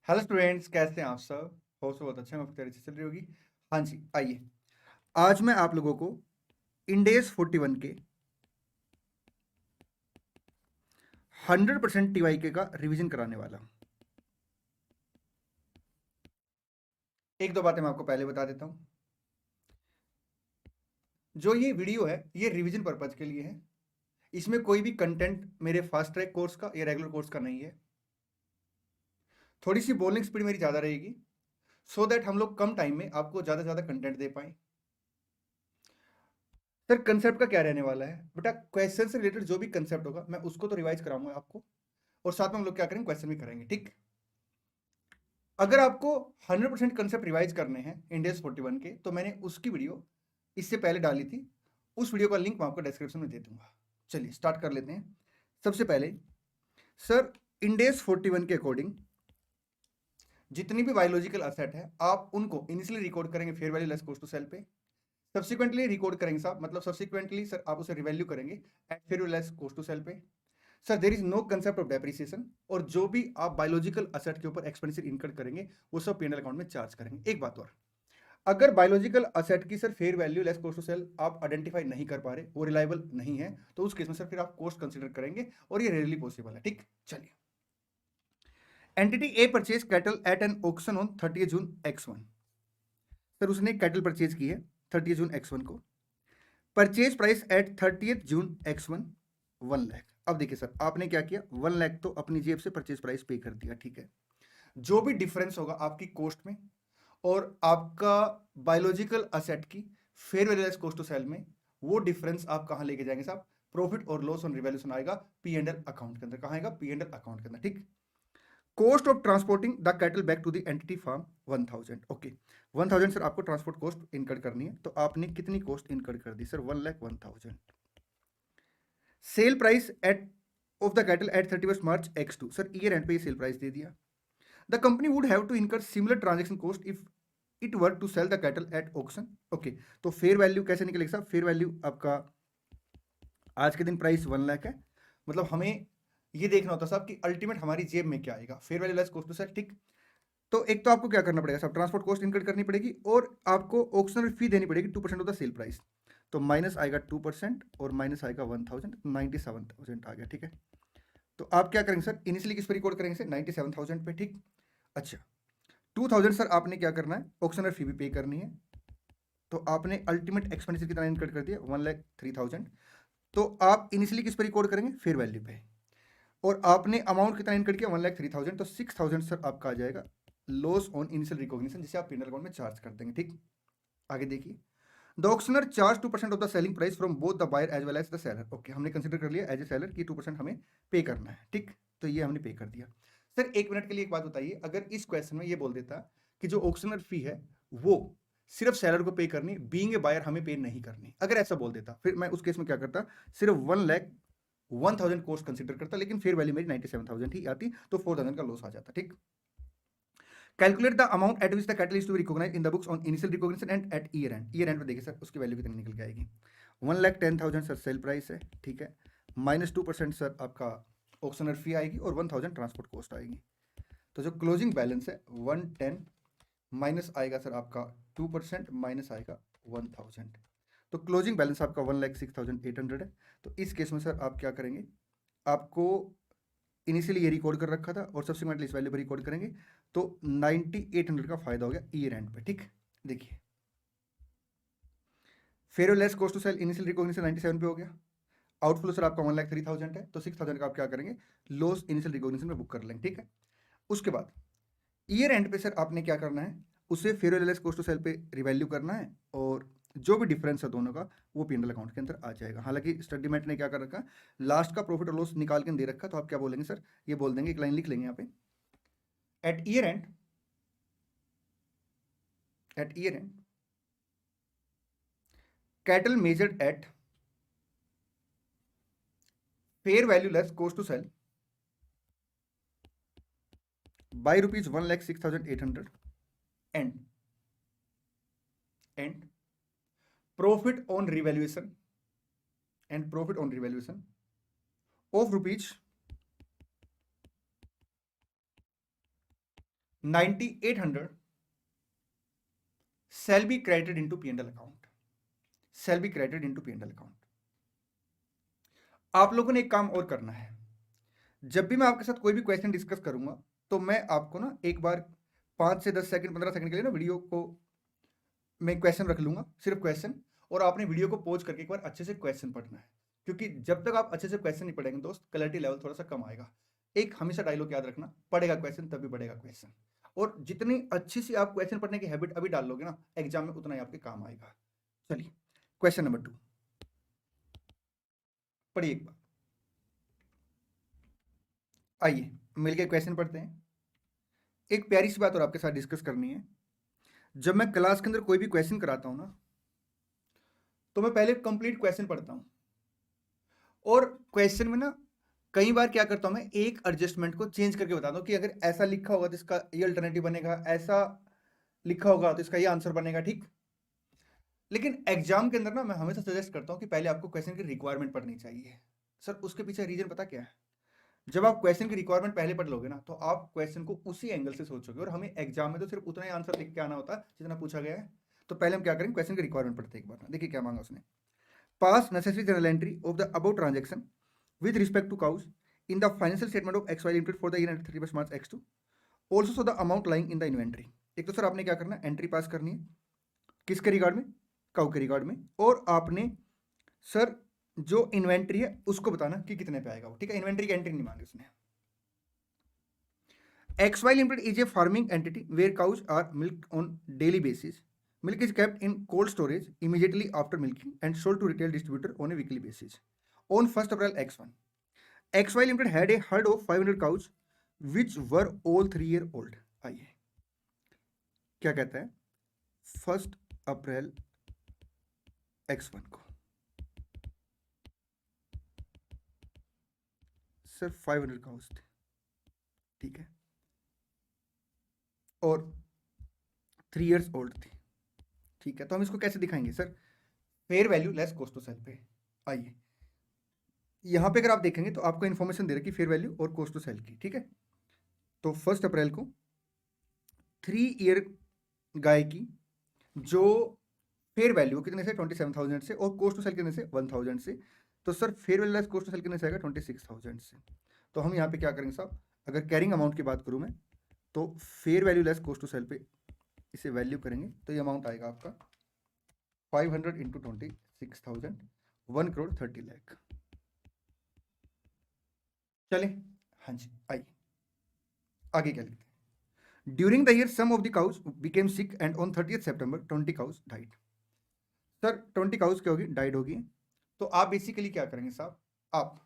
Hello students, कैसे हैं आप सब? हो सब बहुत अच्छे हैं, आपकी तैयारी अच्छी चल रही होगी। हाँ जी, आइए आज मैं आप लोगों को इंडेस 41 के 100% टीवाईके का रिवीजन कराने वाला हूं। एक दो बातें मैं आपको पहले बता देता हूं। जो ये वीडियो है ये रिवीजन पर्पज के लिए है। इसमें कोई भी कंटेंट मेरे फास्ट ट्रैक कोर्स का या रेगुलर कोर्स का नहीं है। थोड़ी सी बोलिंग स्पीड मेरी ज़्यादा रहेगी सो दैट हम लोग कम टाइम में आपको ज़्यादा से ज़्यादा कंटेंट दे पाएँ। सर कंसेप्ट का क्या रहने वाला है बेटा, क्वेश्चन से रिलेटेड जो भी कंसेप्ट होगा मैं उसको तो रिवाइज कराऊंगा आपको, और साथ में हम लोग क्या करेंगे, क्वेश्चन भी करेंगे। ठीक, अगर आपको 100% कंसेप्ट रिवाइज करने हैं इंडेस 41 के तो मैंने उसकी वीडियो इससे पहले डाली थी। उस वीडियो का लिंक मैं आपको डिस्क्रिप्शन में दे दूंगा। चलिए स्टार्ट कर लेते हैं। सबसे पहले सर, इंडेस 41 के अकॉर्डिंग जितनी भी बायोलॉजिकल असेट है आप उनको इनिशियली रिकॉर्ड करेंगे fair value less cost to sell पे। सब्सिक्वेंटली रिकॉर्ड करेंगे साहब, मतलब सब्सिक्वेंटली सर आप उसे रिवैल्यू करेंगे at fair value less cost to sell पे। Sir there is no concept of depreciation, और जो भी आप बायोलॉजिकल असेट के ऊपर एक्सपेंडिचर इनकर करेंगे वो सब पीएनएल अकाउंट में चार्ज करेंगे। एक बात और, अगर बायोलॉजिकल असेट की sir fair value less cost to sell आप आइडेंटिफाई नहीं कर पा रहे, वो रिलायबल नहीं है, तो उस केस में सर फिर आप कॉस्ट कंसीडर करेंगे, और ये रेयरली पॉसिबल है। ठीक, चलिए। Entity A purchase cattle at an auction on 30 June X1। Sir उसने कैटल परचेज की है 30 जून X1 को। Purchase price at 30 June X1 1 lakh. अब देखिए सर, आपने क्या किया, 1 लाख तो अपनी जेब से परचेज प्राइस पे कर दिया। ठीक है, जो भी डिफरेंस होगा आपकी कॉस्ट में और आपका बायोलॉजिकल असेट की fair value less cost to sell में, वो डिफरेंस आप कहां लेके जाएंगे साहब? प्रॉफिट और लॉस ऑन रिवैल्यूएशन आएगा पी एंड एल अकाउंट के अंदर। कहां आएगा? पी एंड एल अकाउंट के अंदर। ठीक, cost of transporting the cattle back to the entity farm 1000। Okay, 1000 sir आपको ट्रांसपोर्ट कॉस्ट इनकर करनी है, तो आपने कितनी कॉस्ट इनकर कर दी sir? 1,01,000। Sale price at of the cattle at 31 March X2। Sir year end पे सेल प्राइस दे दिया। The company would have to incur similar transaction cost if it were to sell the cattle at auction. Okay, तो fair value कैसे निकलेगा साहब? Fair value आपका आज के दिन प्राइस 1 लाख है, मतलब हमें ये देखना होता साहब कि अल्टीमेट हमारी जेब में क्या आएगा, fair value less cost to sell. ठीक, तो एक तो आपको क्या करना पड़ेगा साहब, ट्रांसपोर्ट कॉस्ट इनकर करनी पड़ेगी, और आपको ऑक्शनल फी देनी पड़ेगी 2% ऑफ द सेल प्राइस। तो माइनस आएगा 2% और माइनस आएगा 1000, 97,000 आ गया। ठीक है, तो आप क्या करेंगे सर, इनिशियली किस पर रिकॉर्ड करेंगे सर? 97,000 पे। ठीक, अच्छा 2000 सर आपने क्या करना है, ऑक्शनर फी भी पे करनी है, तो आपने अल्टीमेट एक्सपेंडिचर कितना इनकट कर दिया? 1,03,000। तो आप इनिशियली किस पर रिकॉर्ड करेंगे? फेयर वैल्यू पे, और आपने अमाउंट कितना इनकट किया? 1,03,000। तो 6,000 सर आपका आ जाएगा लॉस ऑन इनिशियल रिकॉग्निशन, जिसे आप पीएनएल अकाउंट में चार्ज कर देंगे। ठीक, आगे देखिए, the auctioneer charge 2% of the selling price from both the buyer as well as the seller. Okay, हमने कंसिडर कर लिया एज ए सेलर कि 2% हमें पे करना है। ठीक, तो ये हमने पे कर दिया। सर एक मिनट के लिए एक बात बताइए, अगर इस क्वेश्चन में ये बोल देता कि जो ऑक्शनर फी है वो सिर्फ सेलर को पे करनी, बीइंग ए बायर हमें पे नहीं करनी, अगर ऐसा बोल देता, फिर मैं उस केस में क्या करता, सिर्फ 1,01,000 कॉस्ट कंसिडर करता, लेकिन फेयर वैल्यू मेरी 97,000 ही आती, तो 4,000 का लॉस आ जाता। ठीक, calculate the amount at which the cattle is to be recognised in the books on initial recognition and at year end. Year end पे देखिए सर उसकी वैल्यू कितनी निकल के आएगी? 1,10,000 सर सेल प्राइस है। ठीक है, माइनस 2% सर आपका ऑक्शनर फी आएगी, और 1,000 ट्रांसपोर्ट कॉस्ट आएगी। तो जो क्लोजिंग बैलेंस है 110 माइनस आएगा सर आपका 2%, माइनस आएगा 1,000। तो क्लोजिंग बैलेंस आपका 1,06,800 है। तो इस केस में सर आप क्या करेंगे, आपको इनिशियली ये रिकॉर्ड कर रखा था और सब्सिक्वेंटली इस वैल्यू पर रिकॉर्ड करेंगे, तो 9800 का फायदा हो गया ईयर एंड पे। ठीक, देखिए fair less cost to sell initial recognition 97 पे हो गया। आउटफ्लो सर आपका 1,03,000 है, तो 6,000 का आप क्या करेंगे, लॉस इनिशियल रिकॉग्निशन में बुक कर लेंगे। ठीक है, उसके बाद ईयर एंड पे सर आपने क्या करना है, उसे fair less cost to sell पे रिवैल्यू करना है, और जो भी डिफरेंस है दोनों का वो पी अकाउंट के अंदर आ जाएगा। हालांकि स्टडीमेट ने क्या कर रखा, लास्ट का प्रॉफिट और लॉस निकाल के दे रखा, तो आप क्या बोलेंगे सर, ये बोल देंगे, एक लाइन लिख लेंगे यहाँ पे, at year end, at year end, cattle measured at fair value less cost to sell by rupees 1,06,800 and profit on revaluation of rupees 9800 shall be credited into P&L account, shall be credited into P&L account। आप लोगों ने एक काम और करना है, जब भी मैं आपके साथ कोई भी क्वेश्चन डिस्कस करूंगा तो मैं आपको ना एक बार 5 से 10 सेकंड 15 सेकंड के लिए ना वीडियो को मैं क्वेश्चन रख लूंगा, सिर्फ क्वेश्चन, और आपने वीडियो को पॉज करके एक बार अच्छे से क्वेश्चन पढ़ना है, क्योंकि जब तक आप अच्छे से क्वेश्चन नहीं पढ़ेंगे दोस्त, क्लैरिटी लेवल थोड़ा सा कम आएगा। एक हमेशा डायलॉग याद रखना, पढ़ेगा क्वेश्चन तभी बढ़ेगा क्वेश्चन, और जितनी अच्छी सी आप क्वेश्चन पढ़ने की हैबिट अभी डाल लोगे ना, एग्जाम में उतना ही आपके काम आएगा। चलिए क्वेश्चन नंबर 2 पढ़िए एक बार, आइए मिलके क्वेश्चन पढ़ते हैं। एक प्यारी सी बात और आपके साथ डिस्कस करनी है। जब मैं क्लास के अंदर कोई भी क्वेश्चन कराता हूं ना, तो मैं पहले कंप्लीट क्वेश्चन पढ़ता हूं, और क्वेश्चन में ना कई बार क्या करता हूं, मैं एक एडजस्टमेंट को चेंज करके बताता हूं कि अगर ऐसा लिखा होगा तो इसका ये अल्टरनेटिव बनेगा, ऐसा लिखा होगा तो इसका ये आंसर बनेगा, ठीक। लेकिन एग्जाम के अंदर ना मैं हमेशा सजेस्ट करता हूं कि पहले आपको क्वेश्चन की रिक्वायरमेंट पढ़नी चाहिए। सर उसके पीछे रीजन पता क्या है? जब आप क्वेश्चन की रिक्वायरमेंट पहले पढ़ लोगे ना, तो आप क्वेश्चन को उसी एंगल से सोचोगे, और हमें एग्जाम में तो सिर्फ उतना ही आंसर लिख के आना होता है जितना पूछा गया है। तो पहले हम क्या करेंगे, क्वेश्चन की रिक्वायरमेंट पढ़ते हैं एक बार ना। देखिए क्या मांगा उसने, पास necessary journal entry of the about transaction with respect to cows in the financial statement of XY Limited for the year ended 31st March X2, also show the amount lying in the inventory। एक तो sir आपने क्या करना है, entry pass करनी है, किसके regard में, काऊ के रिगार्ड में, और आपने सर जो इन्वेंट्री है उसको बताना कि कितने पे आएगा वो, ठीक है। इन्वेंट्री की एंट्री नहीं मांगी उसने। XY Limited is a farming entity where cows are milked on daily basis. Milk is kept in cold storage immediately after milking and sold to retail distributor on a weekly basis. On 1st April X1, XY Limited had a herd of 500 cows which were all 3 year old। आइए क्या कहता है, 1 अप्रैल X1 को सिर्फ 500 cows थे, ठीक है, और 3 years ओल्ड थी, ठीक है। तो हम इसको कैसे दिखाएंगे sir, fair value less cost to sell पे। आइए यहां पे अगर आप देखेंगे तो आपको इन्फॉर्मेशन दे रखी फेयर वैल्यू और कॉस्ट टू सेल की, ठीक है। तो 1 अप्रैल को 3 year गाय की जो फेयर वैल्यू कितने से, 27,000 से, और कॉस्ट टू सेल कितने से, 1,000 से। तो sir fair value less cost to sell कितने से आएगा, 26,000 से। तो हम यहाँ पे क्या करेंगे साहब, अगर कैरिंग अमाउंट की बात करूँ मैं, तो fair value less cost to sell पे इसे वैल्यू करेंगे तो ये अमाउंट आएगा आपका 500 इंटू 26,000, 1,30,00,000। चले, हाँ जी आइए आगे क्या लिखते हैं। During the year some of the cows became sick and on 30th September 20 cows died. Sir 20 cows क्या होगी, डाइड होगी। तो आप बेसिकली क्या करेंगे साहब, आप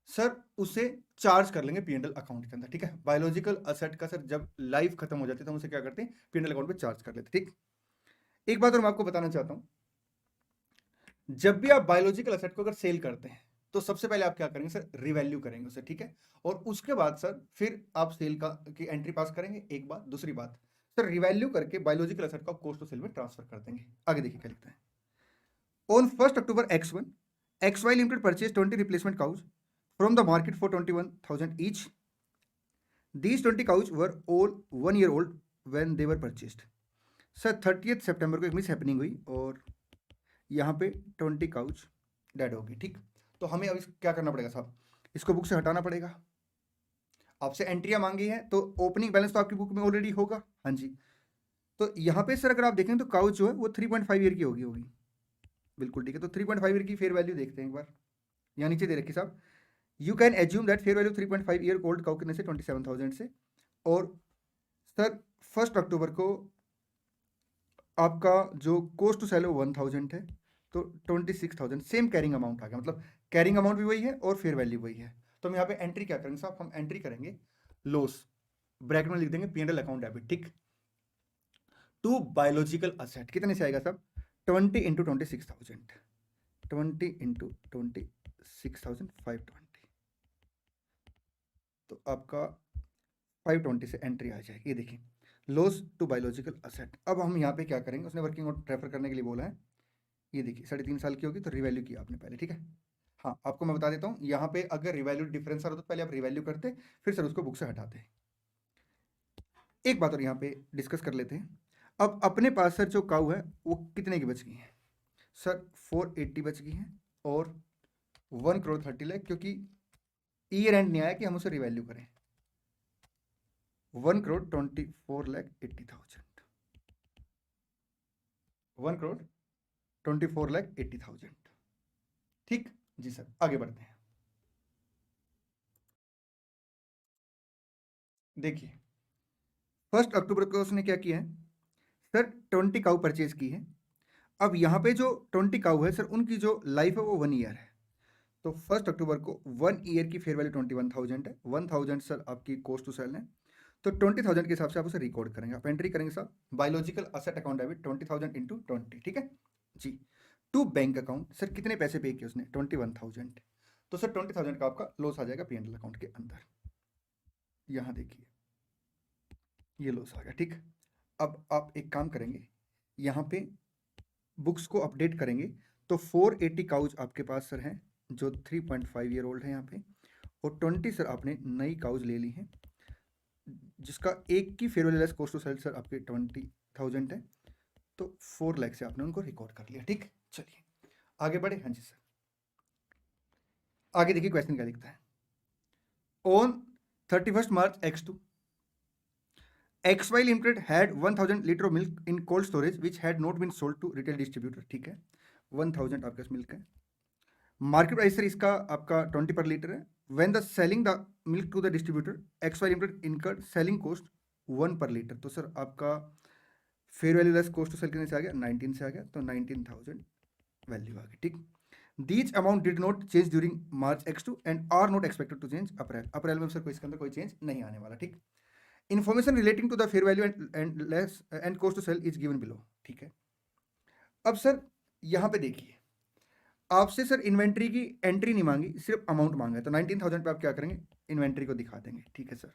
सर उसे चार्ज कर लेंगे पीएनएल अकाउंट के अंदर, ठीक है। बायोलॉजिकल असेट का सर जब लाइफ खत्म हो जाती है तो हम उसे क्या करते हैं, पीएनएल अकाउंट पे चार्ज कर लेते हैं, ठीक। एक बात और मैं आपको बताना चाहता हूं, जब भी आप बायोलॉजिकल असेट को अगर सेल करते हैं तो सबसे पहले आप क्या करेंगे सर, रिवैल्यू करेंगे उसे, ठीक है। और उसके बाद सर फिर आप सेल का की एंट्री पास करेंगे। एक बात, दूसरी बात सर, रिवैल्यू करके बायोलॉजिकल असेट का कॉस्ट टू सेल में ट्रांसफर कर देंगे। आगे देखिए क्या लिखता है, on 1 October X1, XY Limited purchased 20 replacement cows from the market for 21,000 each. These 20 cows were all 1 year old when they were purchased. Sir 30th September को एक मिस हैपनिंग हुई और यहाँ पे 20 काउच डेड हो गई, ठीक। तो हमें अब क्या करना पड़ेगा साहब, इसको बुक से हटाना पड़ेगा। आपसे एंट्रियां मांगी है तो ओपनिंग बैलेंस तो आपकी बुक में ऑलरेडी होगा, हाँ जी। तो यहाँ पे सर अगर आप देखें तो काउच जो है वो 3.5 ईयर की होगी, बिल्कुल ठीक है। तो 3.5 ईयर की फेयर वैल्यू देखते हैं एक बार, यहाँ नीचे दे रखी साहब, you can assume that fair value 3.5 year old cow कितने से, 27,000 से। और सर 1 अक्टूबर को आपका जो कॉस्ट टू सेल है 1,000 है, तो 26,000 सेम कैरिंग अमाउंट आ गया, मतलब कैरिंग अमाउंट भी वही है और फेयर वैल्यू वही है। तो हम यहाँ पे एंट्री क्या करेंगे साहब, हम एंट्री करेंगे लॉस, ब्रैकेट में लिख देंगे पीएनएल अकाउंट डेबिट, ठीक, टू बायोलॉजिकल असेट। कितने से आएगा साहब, 20 इंटू 26,000, 20 इंटू 26,000, 520। तो आपका 520 से एंट्री आ जाएगी। ये देखिए लॉस टू बायोलॉजिकल असेट। अब हम यहाँ पे क्या करेंगे, उसने वर्किंग आउट रेफर करने के लिए बोला है। ये देखिए 3.5 साल की होगी तो रिवैल्यू किया आपने पहले, ठीक है। हाँ आपको मैं बता देता हूँ, यहाँ पे अगर रिवैल्यू डिफरेंस आ रहा तो पहले आप रिवैल्यू करते, फिर सर उसको बुक से हटाते। एक बात और यहाँ पे डिस्कस कर लेते हैं। अब अपने पास सर जो काऊ है वो कितने की बच गई है सर? 480 बच गई है और 1,30,00,000, क्योंकि ईयर एंड नहीं आया कि हम उसे रिवैल्यू करें। 1,24,80,000, 1,24,80,000। ठीक जी सर, आगे बढ़ते हैं। देखिए 1 अक्टूबर को उसने क्या किया है सर? 20 काऊ परचेज की है। अब यहाँ पे जो 20 काऊ है सर, उनकी जो लाइफ है वो 1 ईयर है। तो 1 अक्टूबर को 1 ईयर की फेयर वैल्यू 21,000 है। 1,000 सर आपकी कॉस्ट टू सेल है। तो 20,000 के हिसाब से आप उसे रिकॉर्ड करेंगे, आप एंट्री करेंगे साहब biological asset account debit 20,000 into 20, ठीक है जी। टू बैंक अकाउंट सर कितने पैसे पे किए उसने? 21,000। तो सर 20,000 का आपका लॉस आ जाएगा P&L अकाउंट के अंदर। यहाँ देखिए ये लॉस आ गया, ठीक। अब आप एक काम करेंगे, यहाँ पे बुक्स को अपडेट करेंगे तो 480 काउज आपके पास सर हैं जो 3.5 ईयर ओल्ड है यहाँ पे, और 20 सर आपने नई काउज ले ली हैं जिसका एक की fair value less cost to sell sir आपके 20,000 है। तो 4 लाख से आपने उनको रिकॉर्ड कर लिया, ठीक। चलिए आगे बढ़े। हाँ जी सर, आगे देखिए क्वेश्चन क्या लिखता है। On 31 March X2 XY Limited had 1,000 litre of milk in cold storage which had not been sold to retail distributor, ठीक है। 1,000 आपके पास मिल्क है, मार्केट प्राइस सर इसका आपका 20 पर लीटर है। When the selling the milk to the distributor XY Limited incurred selling cost 1 per litre. तो sir आपका fair value less cost to sell कितने से आ गया? 19 से आ गया, तो 19,000 वैल्यू आ गई, ठीक। These amount did not change during March X2 and are not expected to change April में सर इसके अंदर कोई चेंज नहीं आने वाला, ठीक। Information relating to the fair value and less and cost to sell is given below, ठीक है। अब सर यहाँ पे देखिए आपसे सर इन्वेंट्री की एंट्री नहीं मांगी, सिर्फ अमाउंट मांगा है। तो 19,000 पे आप क्या करेंगे? इन्वेंट्री को दिखा देंगे, ठीक है सर,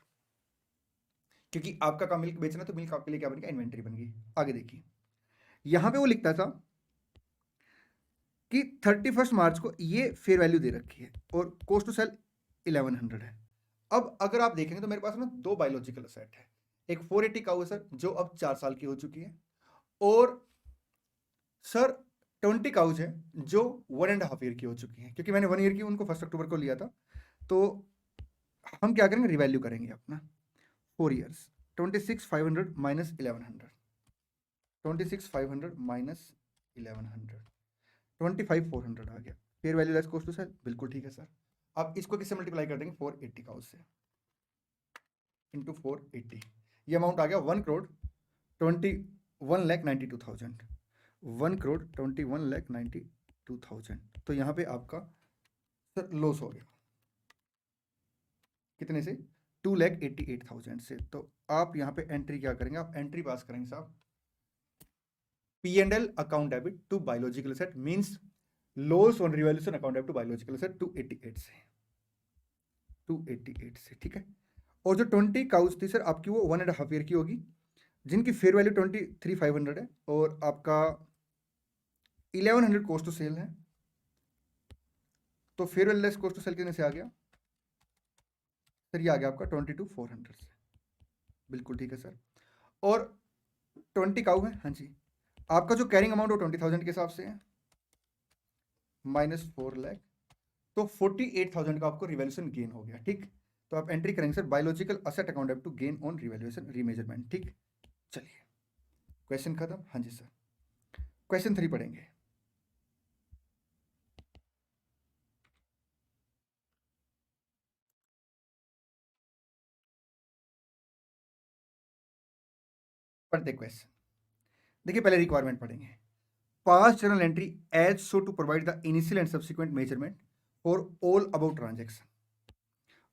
क्योंकि आपका काम मिल्क बेचना, तो मिल्क आपके लिए क्या बन गया? इन्वेंट्री बन गई। आगे देखिए यहां पे वो लिखता था कि 31 मार्च को ये फेयर वैल्यू दे रखी है और कॉस्ट टू सेल 1100 है। अब अगर आप देखेंगे तो मेरे पास ना दो बायोलॉजिकल असेट है, एक 480 काऊ है सर जो अब 4 साल की हो चुकी है, और सर 20 काउज है जो 1.5 ईयर की हो चुकी है। क्योंकि मैंने 1 ईयर की उनको 1 अक्टूबर को लिया था, तो हम क्या करेंगे? रिवैल्यू करेंगे अपना 4 ईयर्स। 26,500 माइनस 1100, 26,500 माइनस 1100, 25,400 आ गया। Fair value less cost to sell, बिल्कुल ठीक है सर। अब इसको किससे मल्टीप्लाई कर देंगे? 480 काउज से इंटू 480, ये अमाउंट आ गया 1,21,92,000, 1,21,92,000। तो यहाँ पे आपका सर लॉस हो गया कितने से? 2,88,000 से। तो आप यहाँ पे एंट्री क्या करेंगे? आप एंट्री पास करेंगे साहब P&L account debit to biological asset means loss on revaluation account debit to biological asset 288 से, 288 से, ठीक है। और जो 20 काउज थी सर आपकी वो 1.5 ईयर की होगी, जिनकी फेयर वैल्यू 23,500 है और आपका 1100 कॉस्ट टू सेल है। तो fair value less cost to sell कितने से आ गया सर? ये आ गया आपका 22,400 से, बिल्कुल ठीक है सर। और 20 काऊ है, हाँ जी। आपका जो कैरिंग अमाउंट वो 20,000 के हिसाब से है, माइनस 4 लाख, तो 48,000 का आपको रिवैल्यूएशन गेन हो गया, ठीक। तो आप एंट्री करेंगे sir biological asset account debit to gain on revaluation remeasurement, ठीक। चलिए क्वेश्चन खत्म। हाँ जी सर, क्वेश्चन 3 पढ़ेंगे। पढ़ते क्वेश्चन, देखिए पहले रिक्वायरमेंट पढ़ेंगे। Pass journal entry as so to provide the initial and subsequent measurement for all about transaction.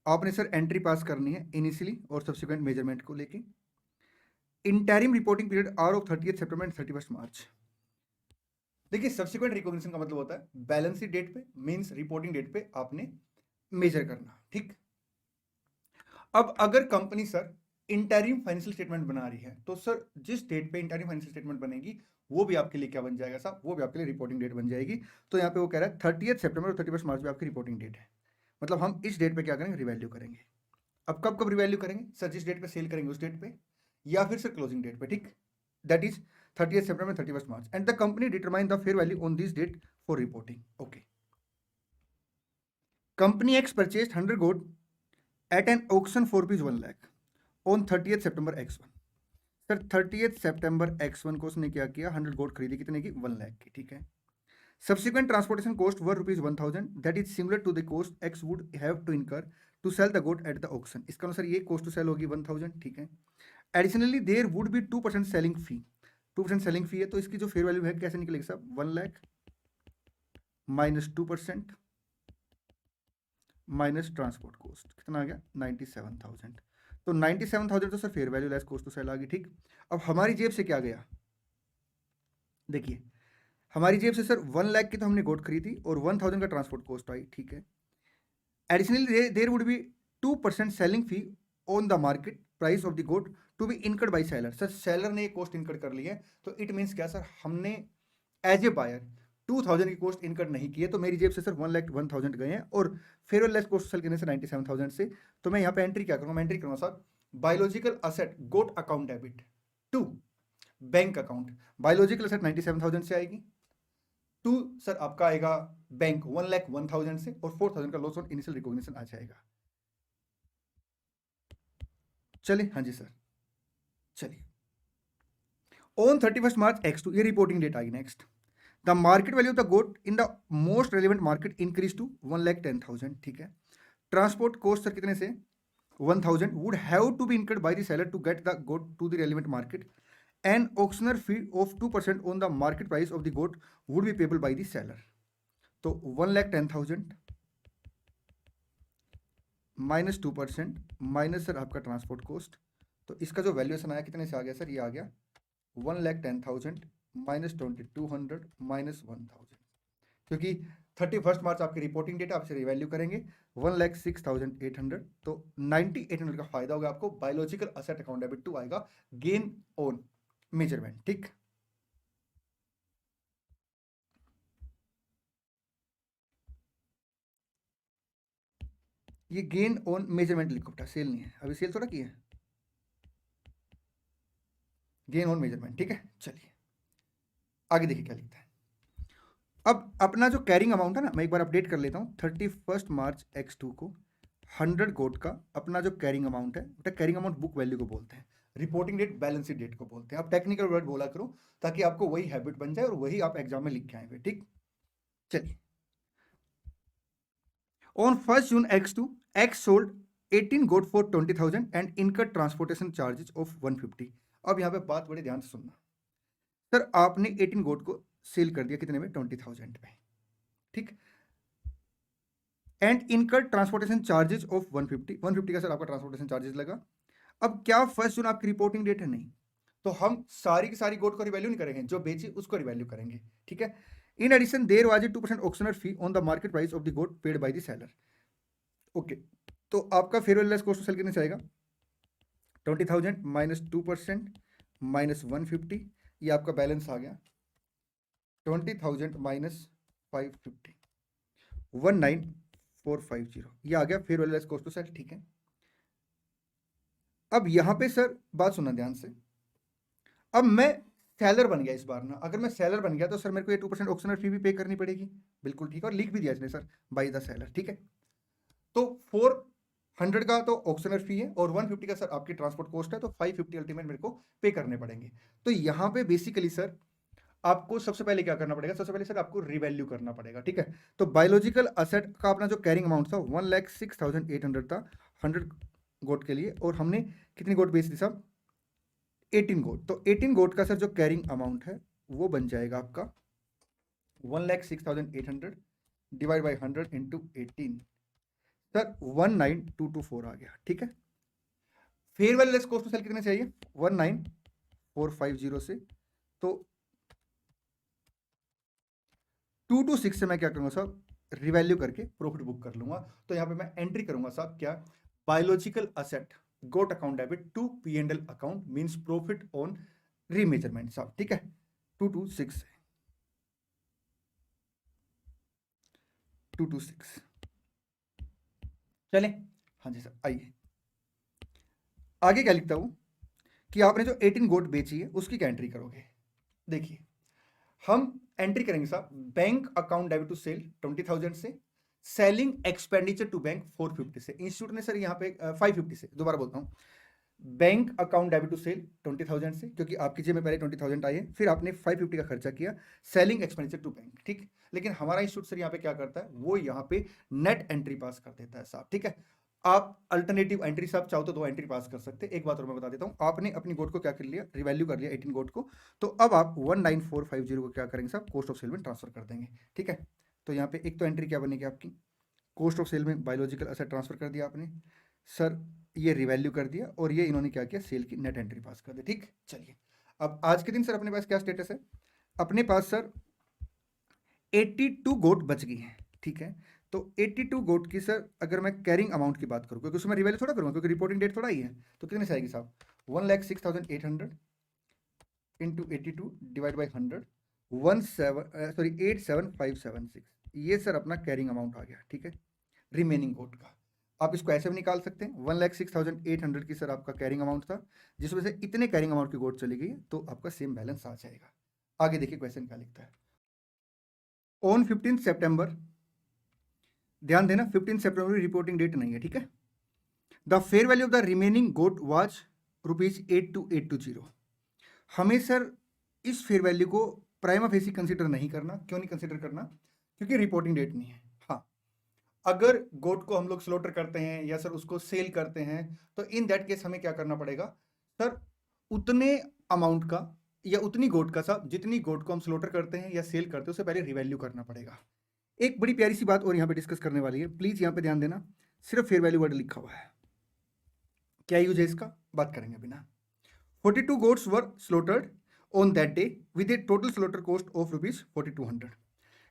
आपने सर एंट्री पास करनी है इनिशियली और सब्सिक्वेंट मेजरमेंट को लेके। Interim reporting period are of 30 September and 31 March. देखिए subsequent recognition का मतलब होता है बैलेंस शीट डेट पे मींस रिपोर्टिंग डेट पे आपने मेजर करना, ठीक। अब अगर company sir interim financial statement बना रही है तो सर जिस डेट पे इंटरिम फाइनेंशियल स्टेटमेंट बनेगी वो भी आपके लिए क्या बन जाएगा साहब? वो भी आपके लिए रिपोर्टिंग डेट बन जाएगी। तो यहाँ पे वो कह रहा है 30 सितंबर और 31 मार्च भी आपकी रिपोर्टिंग डेट है। मतलब हम इस डेट पे क्या करेंगे? रिवैल्यू करेंगे। अब कब कब रिवैल्यू करेंगे सर? जिस डेट पे सेल करेंगे उस डेट पे, या फिर सर क्लोजिंग डेट पे, ठीक, that is 30 September 31 March, and the company determine the fair value on this date for reporting. Okay, company X purchase 100 goat at an auction for rupees 1 lakh on 30 September x1। Sir 30 September x1 को उसने क्या किया, 100 गोट खरीदी, कितने की, 1 लाख की, ठीक है। Subsequent transportation cost were rupees 1000, that is similar to the cost X would have to incur to sell the good at the auction। इसका अनुसार ये cost to sell होगी 1000, ठीक है। Additionally there would be 2% selling fee, 2% selling fee है, तो इसकी जो फेयर वैल्यू है कैसे निकलेगी साहब, 1 lakh minus 2% minus transport cost, कितना आ गया, 97,000। तो 97,000 तो sir fair value less cost to sell आ गई, ठीक। अब हमारी जेब से क्या गया, देखिए हमारी जेब से सर 1 लाख की तो हमने गोट खरीदी और 1000 का ट्रांसपोर्ट कॉस्ट आई, ठीक है। Additionally there would be 2% selling fee on the market price of the goat to be incurred by seller. Sir seller ने ये कॉस्ट इनकर्ड कर ली है, तो इट मीन्स क्या सर, हमने एज ए बायर 2000 की कॉस्ट इनकर्ड नहीं की है, तो मेरी जेब से सर 1 लाख 1000 गए हैं और फेयर लेस कॉस्ट सेल करने से 97,000 से, तो मैं यहाँ पे एंट्री क्या करूँगा, मैं एंट्री करूँगा sir biological asset goat account debit to bank account. Biological asset 97,000 से आएगी, टू सर आपका आएगा बैंक 1,01,000 से, और 4,000 का लॉस ऑन इनिशियल रिकॉग्निशन आ जाएगा। चलिए, हाँ जी सर, चलिए ऑन 31 मार्च x2, ये रिपोर्टिंग डेट आएगी। Next, the market value of the goat in the most relevant market increase to 1,10,000, ठीक है। ट्रांसपोर्ट कॉस्ट सर कितने से, 1000 would have to be incurred by the seller to get the goat to the relevant market, an auctioneer fee of 2% on the market price of the goat would be payable by the seller. तो 1,10,000 minus 2% minus sir आपका transport cost, तो इसका जो valuation आया कितने से आ गया sir, ये आ गया 1,10,000 माइनस 2,200 माइनस 1,000, क्योंकि 31 मार्च आपकी रिपोर्टिंग डेट, आपसे रिवैल्यू करेंगे 1,06,800, तो 9,800 का फायदा होगा आपको। Biological asset account debit to आएगा गेन ऑन मेजरमेंट, ठीक। ये गेन ऑन मेजरमेंट लिखो बेटा, सेल नहीं है, अभी सेल थोड़ा की है, गेन ऑन मेजरमेंट, ठीक है। चलिए आगे देखिए क्या लिखता है। अब अपना जो कैरिंग अमाउंट है ना, मैं एक बार अपडेट कर लेता हूँ। 31 मार्च x2 को 100 गोट का अपना जो कैरिंग अमाउंट है, बेटा कैरिंग अमाउंट बुक वैल्यू को बोलते हैं, reporting date balance sheet date को बोलते हैं। आप टेक्निकल वर्ड बोला करो ताकि आपको वही हैबिट बन जाए और वही आप एग्जाम में लिख के आएंगे, ठीक। चलिए, on 1 June x2 x sold 18 goat for 20,000 and incurred transportation charges of 150। अब यहाँ पे बात बड़े ध्यान से सुनना सर, आपने 18 गोट को सेल कर दिया कितने में, 20,000 पे, ठीक। And incurred transportation charges of 150, 150 का सर आपका ट्रांसपोर्टेशन चार्जेस लगा। अब क्या 1 जून आपकी रिपोर्टिंग डेट है, नहीं, तो हम सारी की सारी गोट को रिवैल्यू नहीं करेंगे, जो बेची उसको रिवैल्यू करेंगे, ठीक है। In addition there was a 2% auctioneer fee on the market price of the goat paid by the seller. Okay, तो आपका fair value less cost to sell कितने से आएगा, 20,000 माइनस 2% माइनस 150, ये आपका बैलेंस आ गया 20,000 माइनस 550, 19,450, ये आ गया fair value less cost to sell, ठीक है। अब यहां पे सर बात सुनना ध्यान से, अब मैं सेलर बन गया इस बार ना, अगर मैं सेलर बन गया तो सर मेरे को ये 2% ऑक्शनर फी भी पे करनी पड़ेगी, बिल्कुल ठीक है, और लिख भी दिया इसने सर बाय द सेलर, ठीक है। तो 400 का तो ऑक्शनर फी है और 150 का सर आपकी ट्रांसपोर्ट कॉस्ट है, तो 550 अल्टीमेट मेरे को पे करने पड़ेंगे। तो यहाँ पे बेसिकली सर आपको सबसे पहले क्या करना पड़ेगा, सबसे पहले सर आपको रिवैल्यू करना पड़ेगा, ठीक है। तो बायोलॉजिकल असेट का अपना जो कैरिंग अमाउंट था 1,06,800 था 100 गोट के लिए, और हमने कितनी गोट बेच दी साहब, 18 गोट। तो 18 गोट का सर जो कैरिंग अमाउंट है वो बन जाएगा आपका 1,06,800 डिवाइड बाई 100 इंटू 18, सर 19,224 आ गया, ठीक है। Fair value less cost to sell कितने चाहिए, 19,450 से, तो 226 से मैं क्या करूंगा साहब, रिवैल्यू करके प्रॉफिट बुक कर लूंगा। तो यहां पे मैं एंट्री करूंगा साहब क्या, biological asset goat account debit to P&L account means profit on remeasurement साहब, ठीक है। 226 226 चले, हाँ जी सर, आइए आगे क्या लिखता हूं कि आपने जो 18 गोट बेची है उसकी क्या एंट्री करोगे। देखिए हम एंट्री करेंगे साहब, bank account debit to sell 20,000 से, सेलिंग एक्सपेंडिचर टू बैंक 450 से। इंस्टीट्यूट ने सर यहाँ पे 550 से, दोबारा बोलता हूँ, bank account debit to sell 20,000 से, क्योंकि आपकी जेब में पहले 20,000 आई है, फिर आपने 550 का खर्चा किया, सेलिंग एक्सपेंडिचर टू बैंक, ठीक। लेकिन हमारा इंस्टीट्यूट सर यहाँ पे क्या करता है, वो यहाँ पे नेट एंट्री पास कर देता है साहब, ठीक है। आप अल्टरनेटिव एंट्री साहब चाहो तो 2 एंट्री पास कर सकते हैं। एक बात और मैं बता देता हूँ, आपने अपनी गोट को क्या कर लिया, रिवैल्यू कर लिया 18 गोट को, तो अब आप 19450 को क्या करेंगे साहब, कॉस्ट ऑफ सेल में ट्रांसफर कर देंगे, ठीक है। तो यहाँ पे एक तो एंट्री क्या बनेगी आपकी, कॉस्ट ऑफ सेल में बायोलॉजिकल असेट ट्रांसफर कर दिया आपने सर, ये रिवैल्यू कर दिया, और ये इन्होंने क्या किया, सेल की नेट एंट्री पास कर दी, ठीक। चलिए अब आज के दिन सर अपने पास क्या स्टेटस है, अपने पास सर 82 गोट बच गई हैं, ठीक है। तो 82 गोट की सर अगर मैं कैरिंग अमाउंट की बात करूं, क्योंकि उसमें रिवैल्यू थोड़ा करूंगा, क्योंकि रिपोर्टिंग डेट थोड़ा ही है, तो कितने से आएगी साहब, 1,06,800 इंटू 82 डिवाइड बाई 100, 87,576, ये सर अपना कैरिंग अमाउंट आ गया, ठीक है, रिमेनिंग गोट का। आप इसको ऐसे भी निकाल सकते हैं, 1,06,800 की सर आपका कैरिंग अमाउंट था, जिसमें से इतने कैरिंग अमाउंट की गोट चली गई, तो आपका सेम बैलेंस आ जाएगा। आगे देखिए क्वेश्चन क्या लिखता है, ऑन 15 सितंबर, ध्यान देना 15 सितंबर रिपोर्टिंग डेट नहीं है, ठीक है। The fair value of the remaining goat was ₹82,820। हमें सर इस फेयर वैल्यू को प्राइमा फेसी कंसीडर नहीं करना, क्यों नहीं कंसीडर करना, क्योंकि रिपोर्टिंग डेट नहीं है। हाँ, अगर गोट को हम लोग स्लोटर करते हैं या सर उसको सेल करते हैं, तो इन दैट केस हमें क्या करना पड़ेगा सर, उतने अमाउंट का या उतनी गोट का साहब, जितनी गोट को हम स्लोटर करते हैं या सेल करते हैं, उससे पहले रिवैल्यू करना पड़ेगा। एक बड़ी प्यारी सी बात और यहाँ पे डिस्कस करने वाली है, प्लीज यहाँ पे ध्यान देना, सिर्फ फेयर वैल्यू वर्ड लिखा हुआ है, क्या यूज है इसका, बात करेंगे बिना। 42 goats were slaughtered on that day with a total slaughter cost of ₹4,200।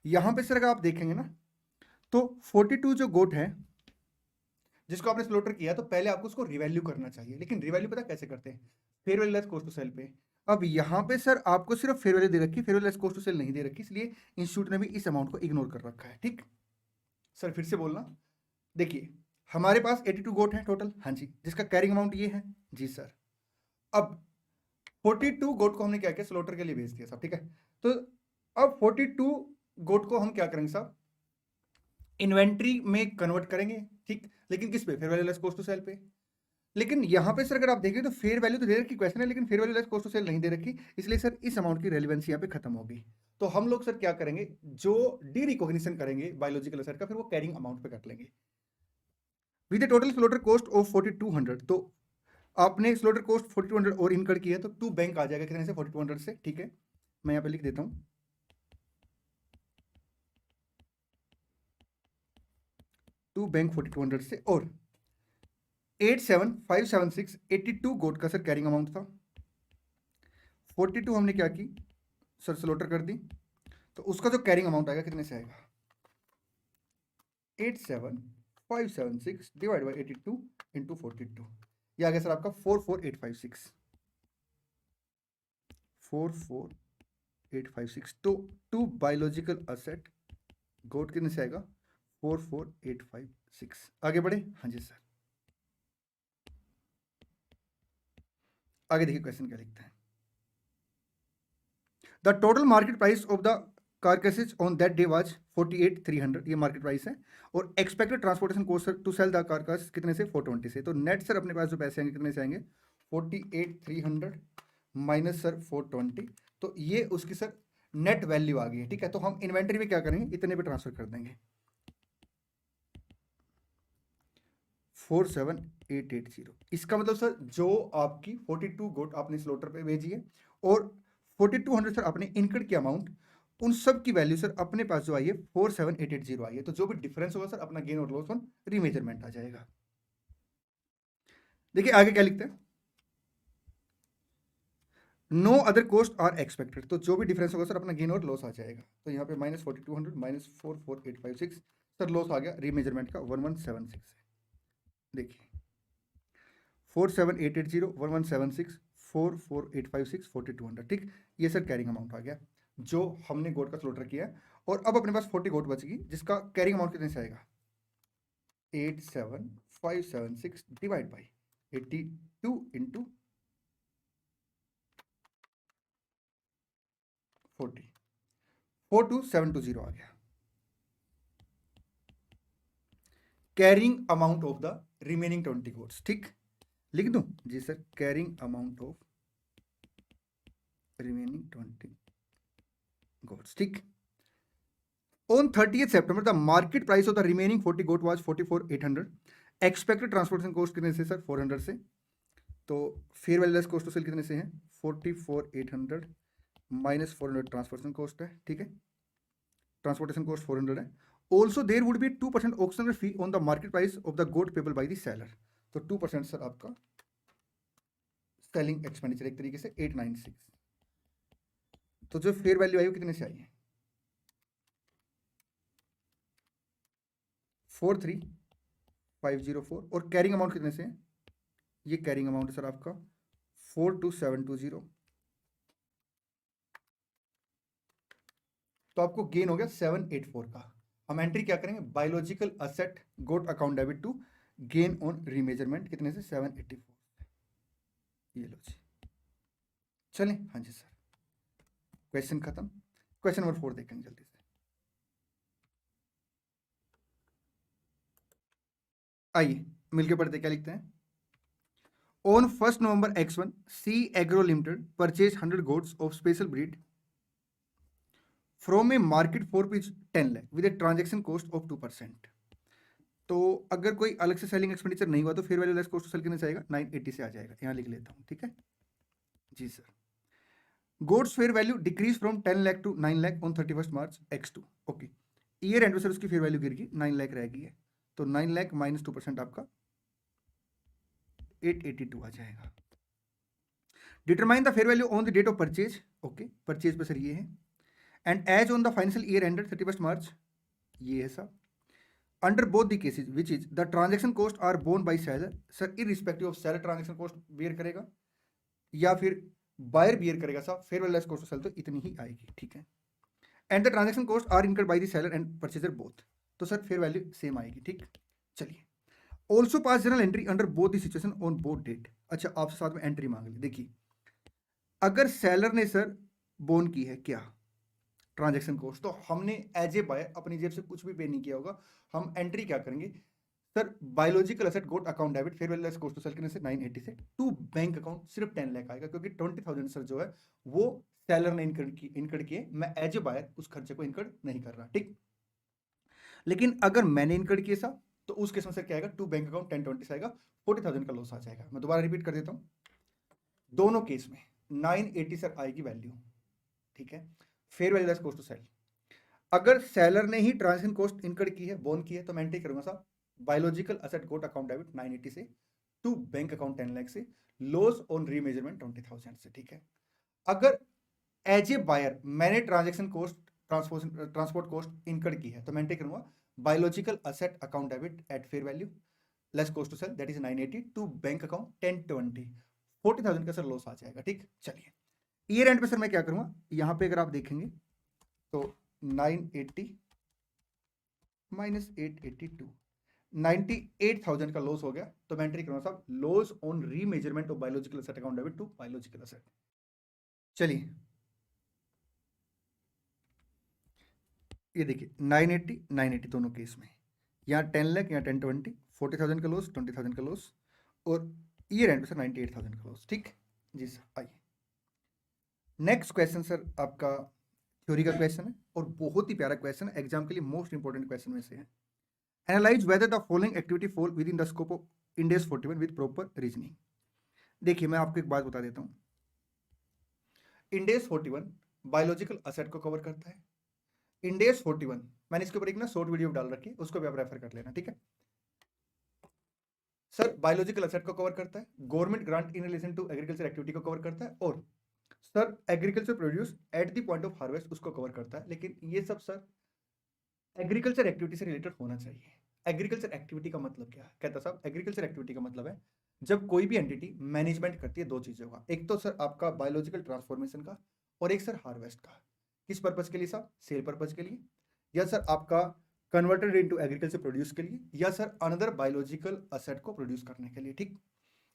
यहां पे सर अगर आप देखेंगे ना, तो 42 जो गोट है जिसको आपने स्लोटर किया, तो पहले आपको उसको रिवैल्यू करना चाहिए, लेकिन रिवैल्यू पता कैसे करते हैं, fair value less cost to sell पे। अब यहां पे सर आपको सिर्फ फेयर वैल्यू दे रखी, fair value less cost to sell नहीं दे रखी, इसलिए इंस्टीट्यूट ने भी इस अमाउंट को इग्नोर कर रखा है, ठीक। सर फिर से बोलना, देखिए हमारे पास 82 गोट है टोटल, हाँ जी, जिसका कैरिंग अमाउंट ये है जी सर। अब 42 गोट को हमने क्या किया, स्लोटर के लिए भेज दिया साहब, ठीक है। तो अब 42 गोट को हम क्या करेंगे साहब, इन्वेंट्री में कन्वर्ट करेंगे, ठीक, लेकिन किस पे, fair value less cost to sell पे। लेकिन यहां पे सर अगर आप देखें तो फेयर वैल्यू तो दे रखी क्वेश्चन है, लेकिन fair value less cost to sell नहीं दे रखी, इसलिए सर इस अमाउंट की रेलिवेंसी यहाँ पे खत्म होगी। तो हम लोग सर क्या करेंगे, जो डी रिकॉग्निशन करेंगे बायोलॉजिकल असेट का, फिर वो कैरिंग अमाउंट पे कर लेंगे with total slaughter cost of 4,200। तो आपने स्लोटर कॉस्ट 4,200 और इनकर किया, तो टू बैंक आ जाएगा कितने से, 4,200 से, ठीक है। मैं यहाँ पे लिख देता हूँ, टू बैंक 4,200 से, और 87,576 82 गोट का सर कैरिंग अमाउंट था। 42 हमने क्या की सर, स्लोटर कर दी, तो उसका जो कैरिंग अमाउंट आएगा कितने से आएगा, 87,576 डिवाइड बाई 82 इंटू 42, ये आ गया सर आपका 44,856, 44,856। तो टू बायोलॉजिकल असेट गोट कितने से आएगा, 44,856। आगे बढ़े, हाँ जी सर। आगे देखिए क्वेश्चन क्या लिखता है, the total market price of the carcasses on that day was 48,300, ये मार्केट प्राइस है, और expected transportation cost to sell the carcass कितने से, 420 से। तो नेट सर अपने पास जो पैसे आएंगे कितने से आएंगे, 48,300 माइनस सर 420, तो ये उसकी सर नेट वैल्यू आ गई है, ठीक है। तो हम इन्वेंटरी में क्या करेंगे, इतने पे ट्रांसफर कर देंगे, 47,880। इसका मतलब सर जो आपकी 42 गोट आपने स्लोटर पे भेजी है और 4,200 सर आपने इनकर्ड की अमाउंट, उन सब की वैल्यू सर अपने पास जो आई है 47,880 आई है। तो जो भी डिफरेंस होगा सर अपना गेन और लॉस ऑन रीमेजरमेंट आ जाएगा। देखिए आगे क्या लिखते हैं, no other cost are expected, तो जो भी डिफरेंस होगा सर अपना गेन और लॉस आ जाएगा। तो यहाँ पे -4200 -44,856 सर लॉस आ गया रीमेजरमेंट का 1176 है। देखिए 47,880 1176 44,856 4200, ठीक, ये सर कैरिंग अमाउंट आ गया जो हमने गोट का स्लोटर किया। और अब अपने पास 40 गोट बच गई, जिसका कैरिंग अमाउंट कितने से आएगा, 87,576 डिवाइड बाई 82 इंटू 42720 आ गया। Carrying amount of the remaining 20 goats, ठीक, लिख दूं जी sir, carrying amount of remaining 20 goats, ठीक। On 30th September, the market price of the remaining 40 goat was 44,800. Expected transportation cost कितने से सर? 400 से। तो fair value less cost to sell कितने से है? 44,800 माइनस 400 ट्रांसपोर्टेशन कॉस्ट है, ठीक है, ट्रांसपोर्टेशन कॉस्ट 400 है। Also there would be 2% auctioneer fee on the market price of the goat payable by the seller. तो 2% सर आपका सेलिंग एक्सपेंडिचर एक तरीके से 896। तो जो फेयर वैल्यू आई वो कितने से आई है? 43,504। और कैरिंग अमाउंट कितने से है? ये कैरिंग अमाउंट है सर आपका 42720। तो आपको गेन हो गया 784 का। हम एंट्री क्या करेंगे? Biological asset goat account debit to gain on remeasurement कितने से? 784। ये लो जी, चलें। हाँ जी सर, क्वेश्चन खत्म। क्वेश्चन नंबर 4 देखेंगे जल्दी से। आइए मिलके पढ़ते, क्या लिखते हैं? On 1 November X1, C Agro Limited purchased 100 goats of special breed from a market for rupees 10 lakh with a transaction cost of 2%. तो अगर कोई अलग से सेलिंग एक्सपेंडिचर नहीं हुआ तो fair value less cost to sell कितने से आएगा? 980 से आ जाएगा। यहाँ लिख लेता हूँ, ठीक है जी sir. Goat's fair value decrease from 10 lakh to 9 lakh on 31 March X2। Okay, year end में सर उसकी फेयर वैल्यू गिर गई, 9 लाख रह गई है। तो 9 लाख माइनस 2% आपका 882 आ जाएगा। Determine the fair value on the date of purchase. Okay, purchase पे सर ये है। And as on the financial year ended 31 March, ये है sir. Under both the cases which is the transaction cost are borne by seller. Sir irrespective of seller transaction cost bear करेगा या फिर buyer bear करेगा साहब, fair value less cost to sell तो इतनी ही आएगी, ठीक है। And the transaction cost are incurred by the seller and purchaser both, तो सर फेयर वैल्यू सेम आएगी, ठीक। चलिए, also pass journal entry under both the situation on both date. अच्छा, आपसे साथ में एंट्री मांग ली। देखिए, अगर सेलर ने सर बोन की है क्या ट्रांजैक्शन कॉस्ट, तो हमने एज ए बायर अपनी जेब से कुछ भी पे नहीं किया होगा। हम एंट्री क्या करेंगे sir? Biological asset goat account debit fair value less cost to sell कितने से? 980 से टू बैंक अकाउंट सिर्फ 10 लाख आएगा, क्योंकि 20,000 सर जो है वो सेलर ने इनकर्ड किए, मैं एज ए बायर उस खर्चे को इनकर्ड नहीं कर रहा, ठीक। लेकिन अगर मैंने इनकर्ड किया साहब, तो उस केस में सर क्या आएगा? टू बैंक अकाउंट 1020 से आएगा, 40,000 का लॉस आ जाएगा। मैं दोबारा रिपीट कर देता हूँ, दोनों केस में 980 सर आएगी वैल्यू, ठीक है। Fair value less cost to sell, अगर सेलर ने ही ट्रांजेक्शन कॉस्ट इनकर्ड की है, बोन की है, तो मैं एंट्री करूंगा साहब biological asset goat account debit 980 से टू बैंक अकाउंट 10 लाख से, लॉस ऑन रीमेजरमेंट 20,000 से, ठीक है। अगर एज ए बायर मैंने transaction cost transport cost incurred की है, तो मैं एंट्री करूंगा biological asset account debit at fair value less cost to sell that is 980 to bank account 1020, 40,000 का सर लॉस आ जाएगा, ठीक। चलिए, ईयर एंड पे सर मैं क्या करूंगा? यहां पे अगर आप देखेंगे तो 980 माइनस 882, 98,000 का लॉस हो गया। तो मैं एंट्री करूंगा साहब loss on remeasurement of biological asset account debit to biological asset. चलिए, ये देखिए 980 980 दोनों केस में, यहाँ 10 लाख, यहाँ 1020, 40,000 का लॉस, 20,000 का लॉस, और ईयर एंड पे सर 98,000 का लॉस, ठीक जी सर। आइए नेक्स्ट क्वेश्चन सर आपका थ्योरी का क्वेश्चन है और बहुत ही प्यारा क्वेश्चन है, एग्जाम के लिए मोस्ट इंपॉर्टेंट क्वेश्चन में से है। Analyse whether the following activity fall within the scope of Ind AS 41 with proper reasoning. देखिए, मैं आपको एक बात बता देता हूँ, इंड AS 41 बायोलॉजिकल एसेट को कवर करता है। इंड AS 41 मैंने इसके ऊपर एक ना शॉर्ट वीडियो डाल रखी है, उसको भी आप रेफर कर लेना, ठीक है सर। बायोलॉजिकल एसेट को कवर करता है, government grant in relation to agriculture activity को कवर करता है, और sir agriculture produce at the point of harvest उसको कवर करता है। लेकिन ये सब सर एग्रीकल्चर एक्टिविटी से रिलेटेड होना चाहिए। एग्रीकल्चर एक्टिविटी का मतलब क्या है? कहता साहब एग्रीकल्चर एक्टिविटी का मतलब है जब कोई भी एंटिटी मैनेजमेंट करती है दो चीजों का, एक तो सर आपका बायोलॉजिकल ट्रांसफॉर्मेशन का और एक सर हार्वेस्ट का। किस पर्पज के लिए साहब? सेल पर्पज के लिए, या सर आपका कन्वर्टेड इनटू एग्रीकल्चर प्रोड्यूस के लिए, या सर अनदर बायोलॉजिकल एसेट को प्रोड्यूस करने के लिए, ठीक।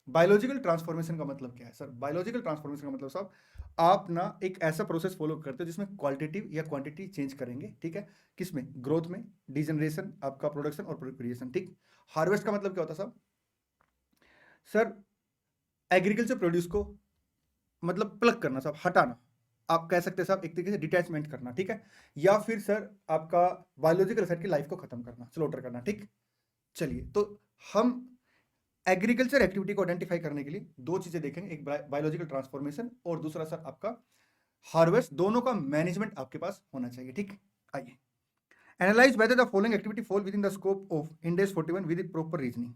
बायोलॉजिकल ट्रांसफॉर्मेशन का मतलब क्या है सर? बायोलॉजिकल ट्रांसफॉर्मेशन का मतलब साहब, आप ना एक ऐसा प्रोसेस फॉलो करते हो जिसमें क्वालिटेटिव या क्वांटिटी चेंज करेंगे, ठीक है? किसमें? ग्रोथ में, डिजनरेशन, आपका प्रोडक्शन और प्रोक्रिएशन, ठीक? हार्वेस्ट का मतलब क्या होता है साहब? सर, एग्रीकल्चर प्रोड्यूस को मतलब प्लग करना साहब, हटाना। आप कह सकते हैं साहब एक तरीके से डिटैचमेंट करना, ठीक है? या फिर सर आपका बायोलॉजिकल इफेक्ट की लाइफ को खत्म करना, स्लॉटर करना, ठीक? चलिए, तो हम एग्रीकल्चर एक्टिविटी को आइडेंटिफाई करने के लिए दो चीजें देखेंगे, एक बायोलॉजिकल ट्रांसफॉर्मेशन और दूसरा सर आपका हार्वेस्ट। दोनों का मैनेजमेंट आपके पास होना चाहिए, ठीक? आइए, analyse whether the following activity fall within the scope of index 41 with proper reasoning.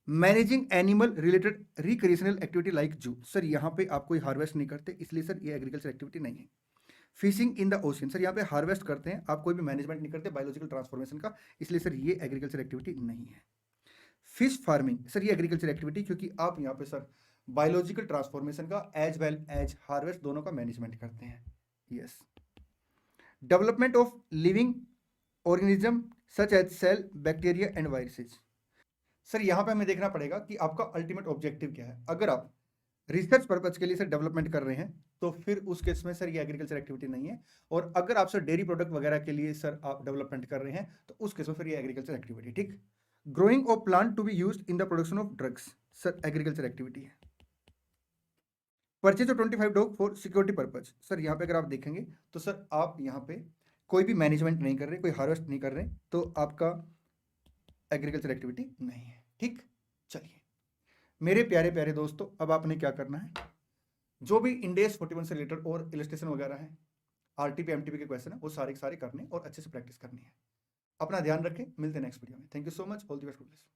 Managing animal related recreational activity like जू। सर यहाँ पे आप कोई हार्वेस्ट नहीं करते, इसलिए सर ये एग्रीकल्चर एक्टिविटी नहीं है। Fishing in the ocean, sir यहाँ पे हार्वेस्ट करते हैं, आप कोई भी मैनेजमेंट नहीं करते बायोलॉजिकल ट्रांसफॉर्मेशन का, इसलिए सर ये एग्रीकल्चर एक्टिविटी नहीं है। फिश फार्मिंग, सर ये एग्रीकल्चर एक्टिविटी, क्योंकि आप यहाँ पे सर बायोलॉजिकल ट्रांसफॉर्मेशन का एज वेल एज हार्वेस्ट दोनों का मैनेजमेंट करते हैं। Yes. Development of living organism such as cell, bacteria and viruses. Sir यहाँ पे हमें देखना पड़ेगा कि आपका अल्टीमेट ऑब्जेक्टिव क्या है। अगर आप रिसर्च पर्पज के लिए सर डेवलपमेंट कर रहे हैं तो फिर उस केस में सर ये एग्रीकल्चर एक्टिविटी नहीं है, और अगर आप सर डेयरी प्रोडक्ट वगैरह के लिए सर आप डेवलपमेंट कर रहे हैं तो उस केस में फिर ये एग्रीकल्चर एक्टिविटी, ठीक? Growing of plant to be used in the production of drugs, sir agriculture activity है। Purchase of 25 dog for security purpose, sir यहाँ पे अगर आप देखेंगे तो सर आप यहाँ पे कोई भी मैनेजमेंट नहीं कर रहे, कोई हार्वेस्ट नहीं कर रहे, तो आपका एग्रीकल्चर एक्टिविटी नहीं है, ठीक? चलिए मेरे प्यारे प्यारे दोस्तों, अब आपने क्या करना है, जो भी इंडेस 41 से रिलेटेड और इलस्ट्रेशन वगैरह है, आरटीपी एमटीपी के क्वेश्चन है, वो सारे के सारे करने और अच्छे से प्रैक्टिस करनी है। अपना ध्यान रखें, मिलते हैं नेक्स्ट वीडियो में। Thank you so much, all the best.